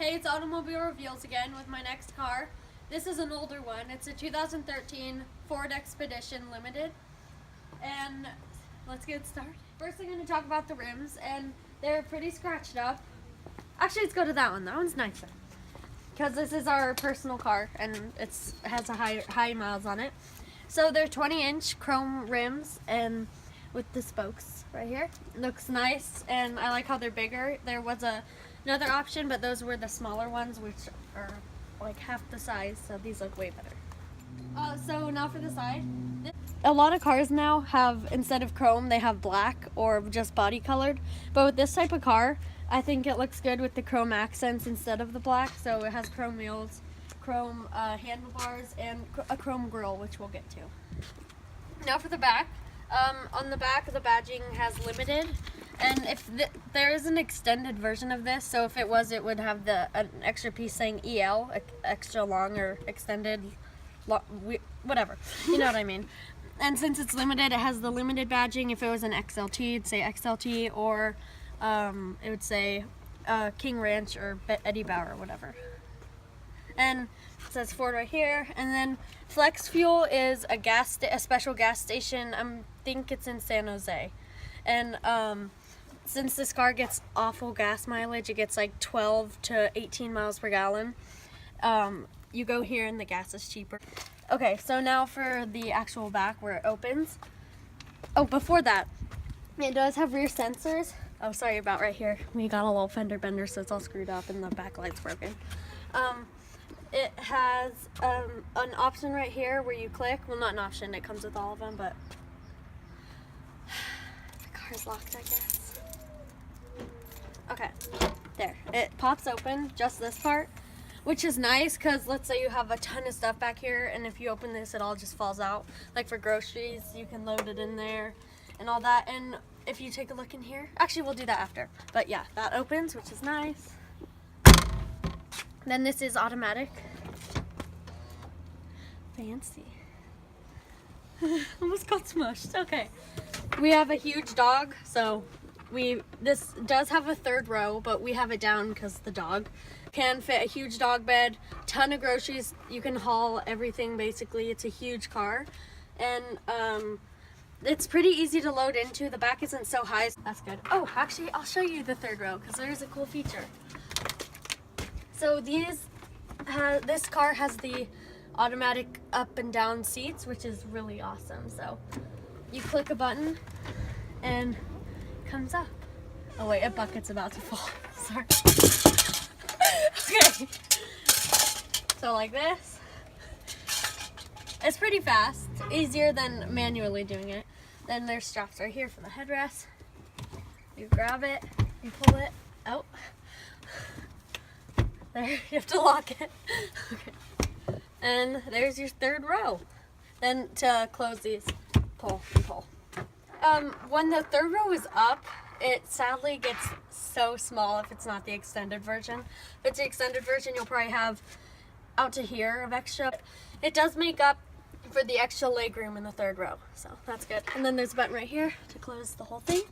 Hey, it's Automobile Reveals again with my next car. This is an older one. It's a 2013 Ford Expedition Limited. And let's get started. First I'm going to talk about the rims, and they're pretty scratched up. Actually, let's go to that one. That one's nicer. Because this is our personal car, and it has a high miles on it. So they're 20-inch chrome rims, and with the spokes right here. Looks nice, and I like how they're bigger. There was another option, but those were the smaller ones, which are like half the size, so these look way better. So now for the side. A lot of cars now have, instead of chrome, they have black or just body colored. But with this type of car, I think it looks good with the chrome accents instead of the black. So it has chrome wheels, chrome handlebars, and a chrome grille, which we'll get to. Now for the back. On the back, the badging has limited, and if there is an extended version of this, so if it was, it would have an extra piece saying EL, extra long or extended, whatever, you know what I mean. And since it's limited, it has the limited badging. If it was an XLT, it'd say XLT, or it would say King Ranch or Eddie Bauer or whatever. And it says Ford right here. And then Flex Fuel is a special gas station. I think it's in San Jose. And since this car gets awful gas mileage, it gets like 12 to 18 miles per gallon. You go here and the gas is cheaper. Okay, so now for the actual back where it opens. Oh, before that, it does have rear sensors. Oh, sorry about right here. We got a little fender bender, so it's all screwed up and the back light's broken. It has an option right here where you click. Well, not an option, it comes with all of them, but the car's locked, I guess. Okay, there. It pops open, just this part, which is nice because let's say you have a ton of stuff back here, and if you open this, it all just falls out. Like for groceries, you can load it in there and all that. And if you take a look in here, actually we'll do that after. But yeah, that opens, which is nice. Then this is automatic. Fancy. Almost got smushed. Okay. We have a huge dog, so this does have a third row, but we have it down because the dog can fit a huge dog bed, ton of groceries. You can haul everything basically. It's a huge car, and it's pretty easy to load into. The back isn't so high. That's good. Oh, actually, I'll show you the third row because there is a cool feature. So this car has the automatic up and down seats, which is really awesome. So you click a button and it comes up. Oh wait, a bucket's about to fall. Sorry. Okay. So like this. It's pretty fast. Easier than manually doing it. Then there's straps right here for the headrest. You grab it, you pull it out. There, you have to lock it. Okay. And there's your third row. Then to close these, pull and pull. When the third row is up, it sadly gets so small if it's not the extended version. If it's the extended version, you'll probably have out to here of extra. It does make up for the extra leg room in the third row, so that's good. And then there's a button right here to close the whole thing.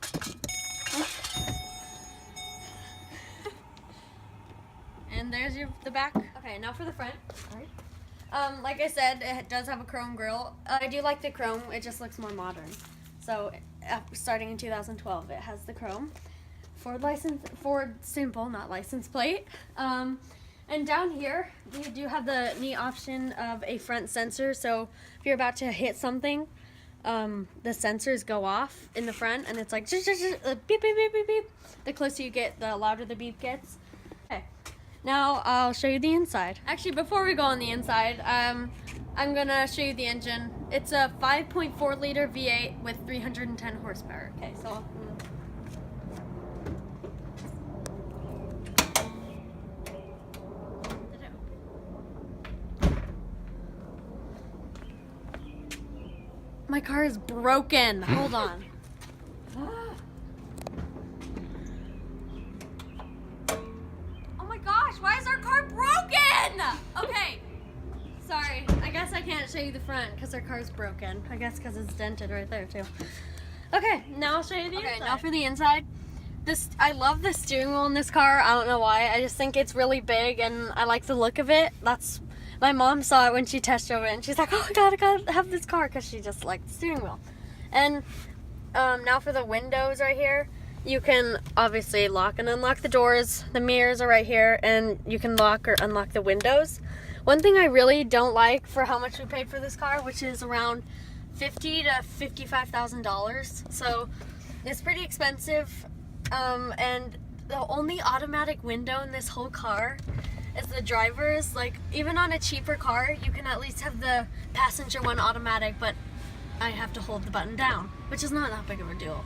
And there's the back. Okay, now for the front. Sorry. Like I said, it does have a chrome grille. I do like the chrome. It just looks more modern. So, starting in 2012, it has the chrome. Ford simple, not license plate. And down here, you do have the neat option of a front sensor. So, if you're about to hit something, the sensors go off in the front, and it's like beep, beep, beep, beep, beep. The closer you get, the louder the beep gets. Okay. Now I'll show you the inside. Actually, before we go on the inside, I'm gonna show you the engine. It's a 5.4 liter V8 with 310 horsepower. Okay, so my car is broken. Hold on. Why is our car broken? Okay, sorry. I guess I can't show you the front because our car's broken. I guess because it's dented right there too. Okay, now I'll show you the inside. Now for the inside. I love the steering wheel in this car. I don't know why. I just think it's really big and I like the look of it. My mom saw it when she test drove it and she's like, oh my god, I gotta have this car because she just liked the steering wheel. And now for the windows right here. You can obviously lock and unlock the doors. The mirrors are right here, and you can lock or unlock the windows. One thing I really don't like for how much we paid for this car, which is around $50,000 to $55,000. So it's pretty expensive. And the only automatic window in this whole car is the driver's. Like, even on a cheaper car, you can at least have the passenger one automatic, but I have to hold the button down, which is not that big of a deal.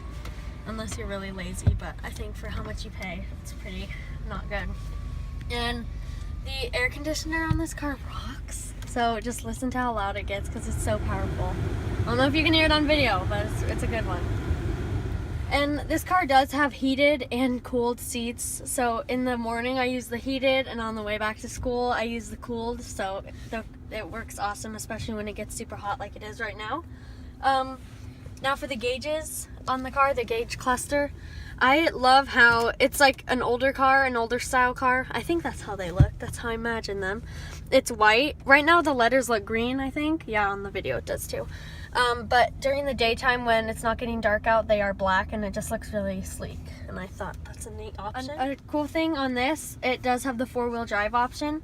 Unless you're really lazy, but I think for how much you pay, it's pretty not good. And the air conditioner on this car rocks. So just listen to how loud it gets because it's so powerful. I don't know if you can hear it on video, but it's a good one. And this car does have heated and cooled seats. So in the morning I use the heated, and on the way back to school I use the cooled. So it works awesome, especially when it gets super hot like it is right now. Now for the gauges on the car, the gauge cluster. I love how it's like an older car, an older style car. I think that's how they look. That's how I imagine them. It's white. Right now the letters look green, I think. Yeah, on the video it does too. But during the daytime when it's not getting dark out, they are black and it just looks really sleek. And I thought that's a neat option. A cool thing on this, it does have the 4-wheel drive option.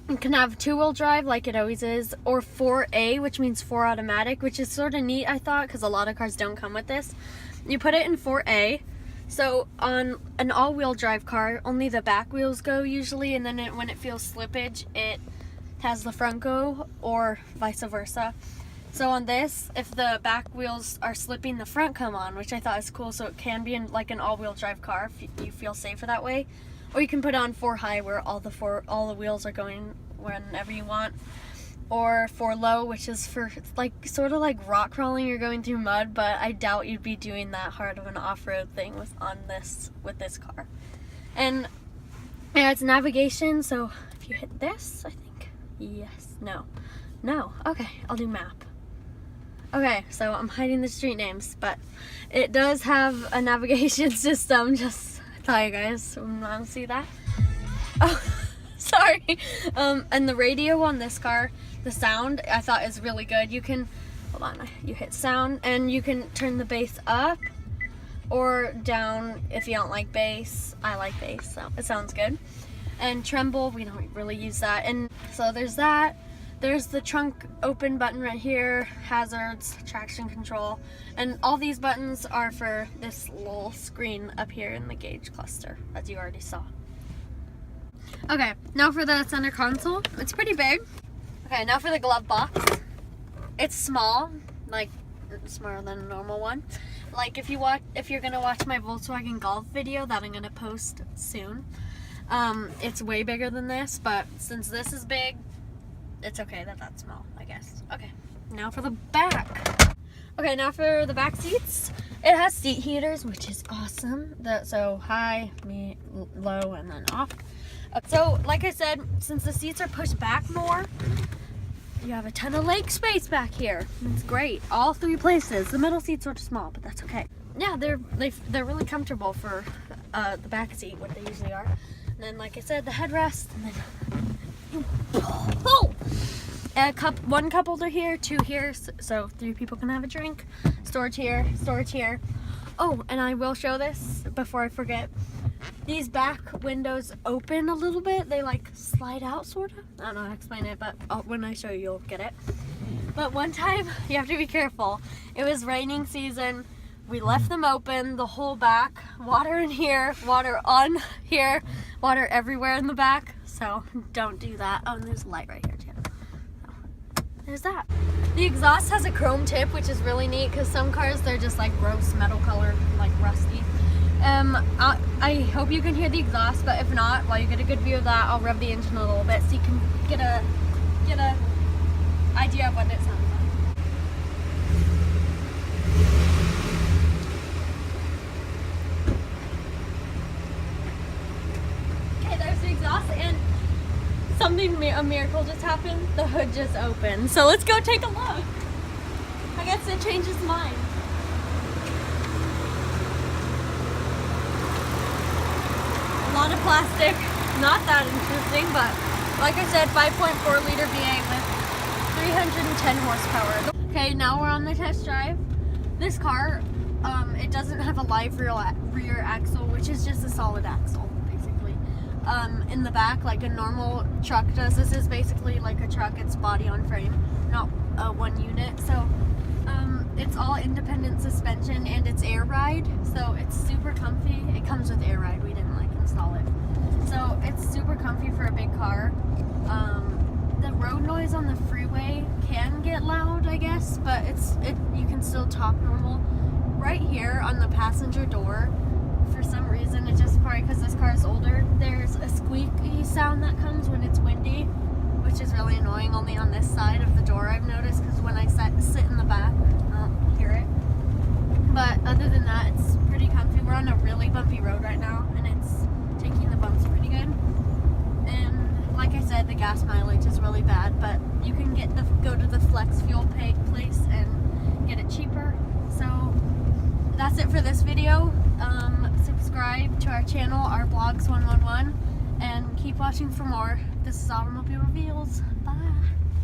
You can have 2-wheel drive like it always is, or 4A, which means 4 automatic, which is sort of neat, I thought, because a lot of cars don't come with this. You put it in 4A, so on an all-wheel drive car, only the back wheels go usually, and then when it feels slippage, it has the front go, or vice versa. So on this, if the back wheels are slipping, the front come on, which I thought is cool, so it can be in like an all-wheel drive car if you feel safer that way. Or you can put it on 4 high where all the wheels are going whenever you want. Or 4 low, which is for like sort of like rock crawling, you're going through mud, but I doubt you'd be doing that hard of an off-road thing with this car. And yeah, it's navigation, so if you hit this, I think, yes, no, okay, I'll do map. Okay, so I'm hiding the street names, but it does have a navigation system, just tell you guys, I don't see that. Oh, sorry. And the radio on this car, the sound, I thought is really good. You can, hold on, you hit sound, and you can turn the bass up or down if you don't like bass. I like bass, so it sounds good. And tremble, we don't really use that. And so there's that. There's the trunk open button right here, hazards, traction control, and all these buttons are for this little screen up here in the gauge cluster, as you already saw. Okay, now for the center console. It's pretty big. Okay, now for the glove box. It's small, like smaller than a normal one. Like if you're gonna watch my Volkswagen Golf video that I'm gonna post soon, it's way bigger than this, but since this is big, it's okay that that's small, I guess. Okay, now for the back. Okay, now for the back seats. It has seat heaters, which is awesome. So high, low, and then off. So like I said, since the seats are pushed back more, you have a ton of leg space back here. It's great, all 3 places. The middle seats are small, but that's okay. Yeah, they're really comfortable for the back seat, what they usually are. And then, like I said, the headrest, and then one cup holder here, 2 here, so 3 people can have a drink. Storage here, storage here. Oh, and I will show this before I forget. These back windows open a little bit. They like slide out, sort of. I don't know how to explain it, but when I show you, you'll get it. But one time, you have to be careful. It was raining season. We left them open, the whole back. Water in here, water on here, water everywhere in the back. So don't do that. Oh, and there's a light right here too. So, there's that. The exhaust has a chrome tip, which is really neat because some cars, they're just like gross metal color, like rusty. I hope you can hear the exhaust, but if not, while you get a good view of that, I'll rev the engine a little bit so you can get a idea of what it sounds like. Okay, there's the exhaust, and a miracle just happened. The hood just opened. So let's go take a look. I guess it changes mind. lot of plastic. Not that interesting, but like I said, 5.4 liter V8 with 310 horsepower. Okay, now we're on the test drive. This car, it doesn't have a live rear axle, which is just a solid axle, basically. In the back, like a normal truck does. This is basically like a truck. It's body on frame, not one unit. So it's all independent suspension and it's air ride, so it's super comfy. It comes with air ride. We didn't like install it, so it's super comfy for a big car. The road noise on the freeway can get loud, I guess, but you can still talk normal. Right here on the passenger door, for some reason, it's just probably because this car is older, there's a squeaky sound that comes when it's windy, which is really annoying, only on this side of the door I've noticed, because when I sit in the back, I don't hear it. But other than that, it's pretty comfy. We're on a really bumpy road right now, and it's taking the bumps pretty good. And like I said, the gas mileage is really bad, but you can go to the Flex Fuel place and get it cheaper. So that's it for this video. Subscribe to our channel, our blogs 111, and keep watching for more. This is Automobile Reveals. Bye.